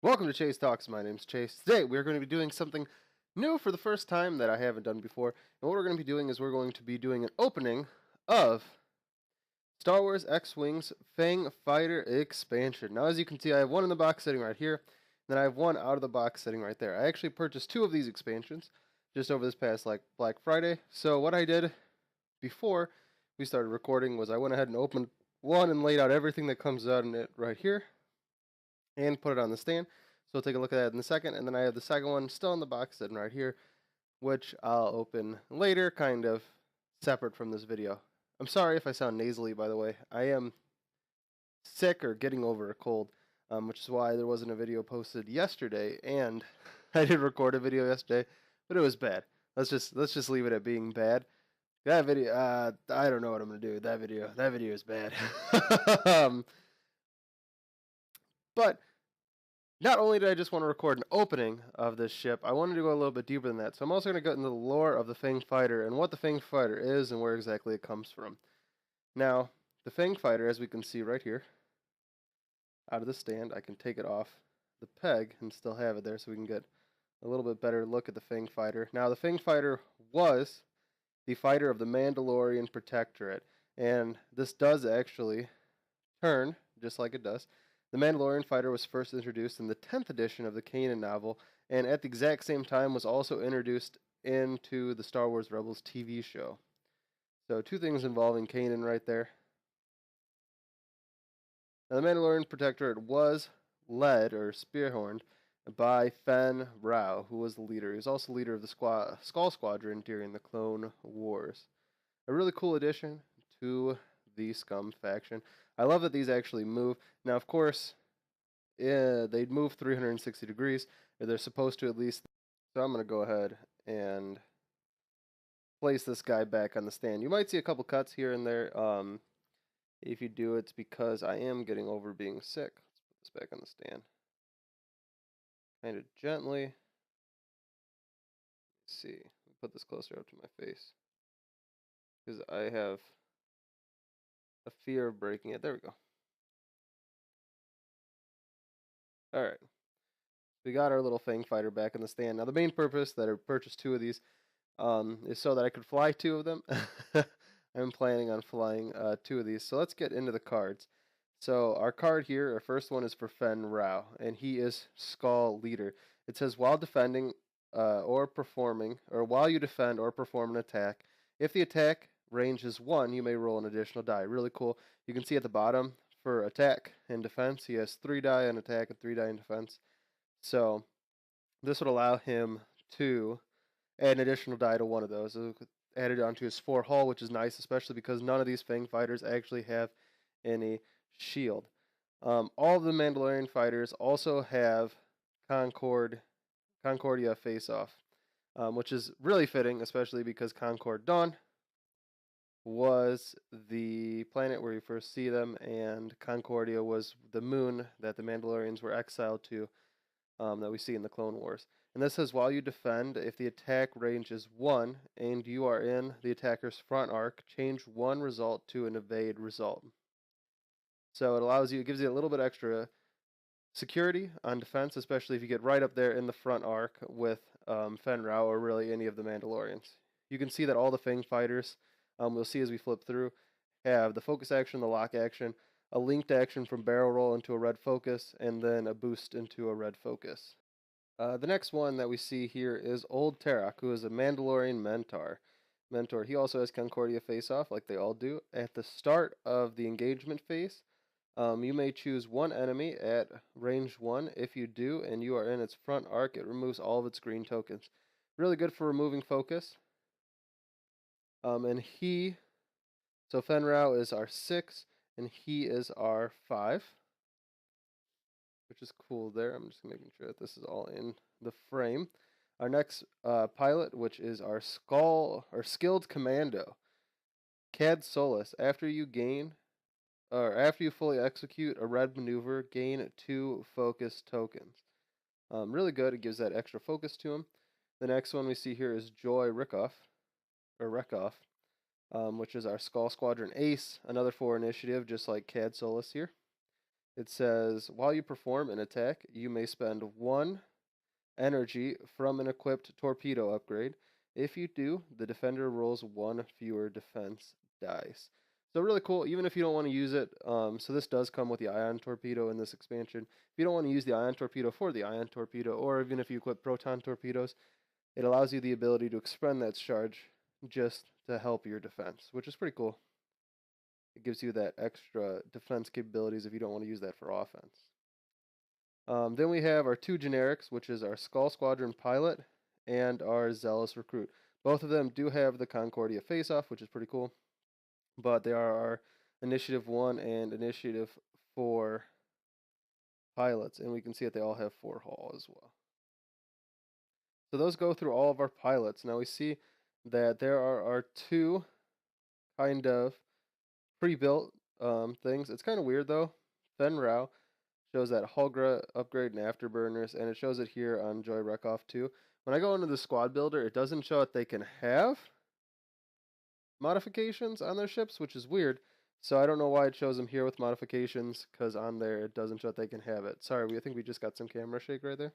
Welcome to Chase Talks. My name's Chase. Today we're going to be doing something new for the first time that I haven't done before. And what we're going to be doing is we're going to be doing an opening of Star Wars X-Wing's Fang Fighter Expansion. Now, as you can see, I have one in the box sitting right here, and then I have one out of the box sitting right there. I actually purchased two of these expansions just over this past Black Friday. So what I did before we started recording was I went ahead and opened one and laid out everything that comes out in it right here and put it on the stand. So we'll take a look at that in a second. And then I have the second one still in the box sitting right here, which I'll open later, kind of separate from this video. I'm sorry if I sound nasally, by the way. I am sick or getting over a cold, which is why there wasn't a video posted yesterday. And I did record a video yesterday, but it was bad. Let's just leave it at being bad. That video, I don't know what I'm gonna do with that video. That video is bad. But not only did I just want to record an opening of this ship, I wanted to go a little bit deeper than that. So I'm also going to get into the lore of the Fang Fighter and what the Fang Fighter is and where exactly it comes from. Now, the Fang Fighter, as we can see right here, out of the stand, I can take it off the peg and still have it there so we can get a little bit better look at the Fang Fighter. Now, the Fang Fighter was the fighter of the Mandalorian Protectorate, and this does actually turn, just like it does. The Mandalorian Fighter was first introduced in the 10th edition of the Canon novel, and at the exact same time was also introduced into the Star Wars Rebels TV show. So two things involving Canon right there. Now, the Mandalorian Protectorate was led, or spearhorned, by Fen Rao, who was the leader. He was also leader of the Skull Squadron during the Clone Wars. A really cool addition to the Scum faction. I love that these actually move. Now, of course, they move 360 degrees. Or they're supposed to at least. So I'm going to go ahead and place this guy back on the stand. You might see a couple cuts here and there. If you do, it's because I am getting over being sick. Let's put this back on the stand. Kind of gently. Let's see. Put this closer up to my face, because I have a fear of breaking it. There we go. Alright. We got our little Fang Fighter back in the stand. Now, the main purpose that I purchased two of these is so that I could fly two of them. I'm planning on flying two of these. So let's get into the cards. So our card here, our first one is for Fen Rao, and he is Skull Leader. It says, while defending or performing, or while you defend or perform an attack, if the attack range is 1, you may roll an additional die. Really cool. You can see at the bottom for attack and defense, he has 3 die on attack and 3 die in defense. So this would allow him to add an additional die to one of those. Added onto his 4 hull, which is nice, especially because none of these Fang Fighters actually have any shield. All of the Mandalorian fighters also have Concordia face-off, which is really fitting, especially because Concord Dawn was the planet where you first see them, and Concordia was the moon that the Mandalorians were exiled to, that we see in the Clone Wars. And this says, while you defend, if the attack range is 1 and you are in the attacker's front arc, change 1 result to an evade result. So it gives you a little bit extra security on defense, especially if you get right up there in the front arc with Fen Rao or really any of the Mandalorians. You can see that all the Fang Fighters, we'll see as we flip through, have the focus action, the lock action, a linked action from barrel roll into a red focus, and then a boost into a red focus. The next one that we see here is Old Terra, who is a Mandalorian mentor. He also has Concordia face-off, like they all do. At the start of the engagement phase, you may choose one enemy at range 1. If you do, and you are in its front arc, it removes all of its green tokens. Really good for removing focus. So Fen Rao is our 6, and he is our 5. Which is cool there. I'm just making sure that this is all in the frame. Our next pilot, which is our skilled commando, Cad Solus. After you fully execute a red maneuver, gain 2 focus tokens. Really good. It gives that extra focus to him. The next one we see here is Joy Rickoff, which is our Skull Squadron Ace, another 4 initiative, just like Cad Solus here. It says, while you perform an attack, you may spend 1 energy from an equipped torpedo upgrade. If you do, the defender rolls 1 fewer defense dice. So really cool, even if you don't want to use it. So this does come with the ion torpedo in this expansion. If you don't want to use the ion torpedo for the ion torpedo, or even if you equip proton torpedoes, it allows you the ability to expend that charge just to help your defense, which is pretty cool. It gives you that extra defense capabilities if you don't want to use that for offense. Then we have our 2 generics, which is our Skull Squadron Pilot and our Zealous Recruit. Both of them do have the Concordia face-off, which is pretty cool, but they are our Initiative 1 and Initiative 4 pilots, and we can see that they all have 4 hull as well. So those go through all of our pilots. Now we see that there are our 2 kind of pre-built things. It's kind of weird though. Fen Rao shows that Hulgra upgrade and Afterburners, and it shows it here on Joy Rekoff too. When I go into the squad builder, it doesn't show that they can have modifications on their ships, which is weird. So I don't know why it shows them here with modifications, because on there it doesn't show that they can have it. Sorry, I think we just got some camera shake right there.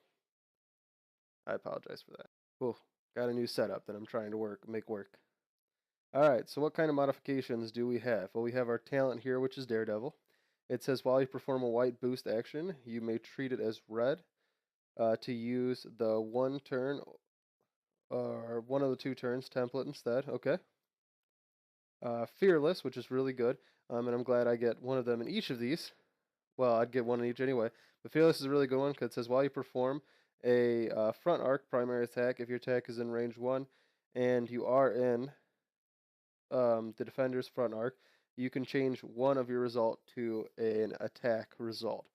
I apologize for that. Cool. Got a new setup that I'm trying to make work. Alright, so what kind of modifications do we have? Well, we have our talent here, which is Daredevil. It says while you perform a white boost action, you may treat it as red to use the 1 turn or 1 of the 2 turns template instead. Okay. Fearless, which is really good, and I'm glad I get 1 of them in each of these. Well, I'd get 1 in each anyway. But Fearless is a really good one because it says while you perform a front arc primary attack, if your attack is in range 1 and you are in the defender's front arc, you can change 1 of your result to an attack result.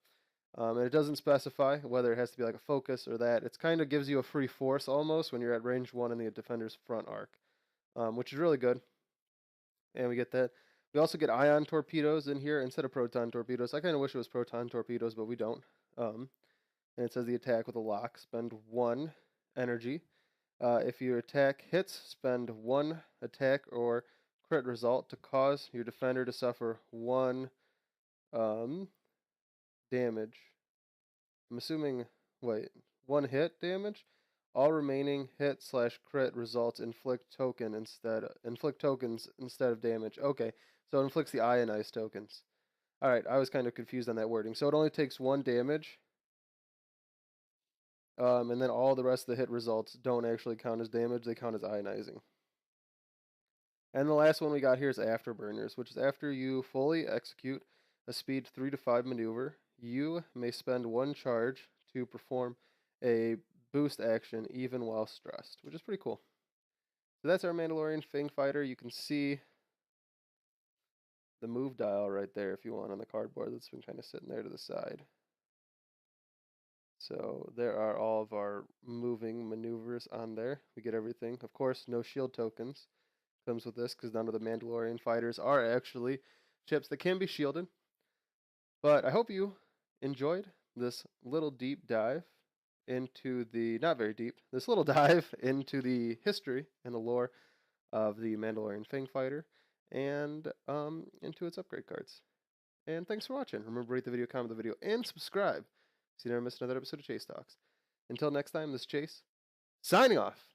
And it doesn't specify whether it has to be like a focus or that. It kind of gives you a free force almost when you're at range 1 in the defender's front arc, which is really good. And we get that. We also get ion torpedoes in here instead of proton torpedoes. I kind of wish it was proton torpedoes, but we don't. And it says the attack with a lock, spend 1 energy. If your attack hits, spend 1 attack or crit result to cause your defender to suffer 1 damage. I'm assuming, 1 hit damage? All remaining hit/crit results inflict tokens instead of damage. Okay, so it inflicts the ionized tokens. Alright, I was kind of confused on that wording. So it only takes 1 damage. And then all the rest of the hit results don't actually count as damage, they count as ionizing. And the last one we got here is Afterburners, which is after you fully execute a speed 3 to 5 maneuver, you may spend 1 charge to perform a boost action even while stressed, which is pretty cool. So that's our Mandalorian Fang Fighter. You can see the move dial right there if you want on the cardboard that's been kind of sitting there to the side. So there are all of our moving maneuvers on there. We get everything. Of course, no shield tokens comes with this because none of the Mandalorian fighters are actually ships that can be shielded. But I hope you enjoyed this little deep dive into the, not very deep, this little dive into the history and the lore of the Mandalorian Fang Fighter and into its upgrade cards. And thanks for watching. Remember to rate the video, comment the video, and subscribe so you never miss another episode of Chase Talks. Until next time, this is Chase, signing off.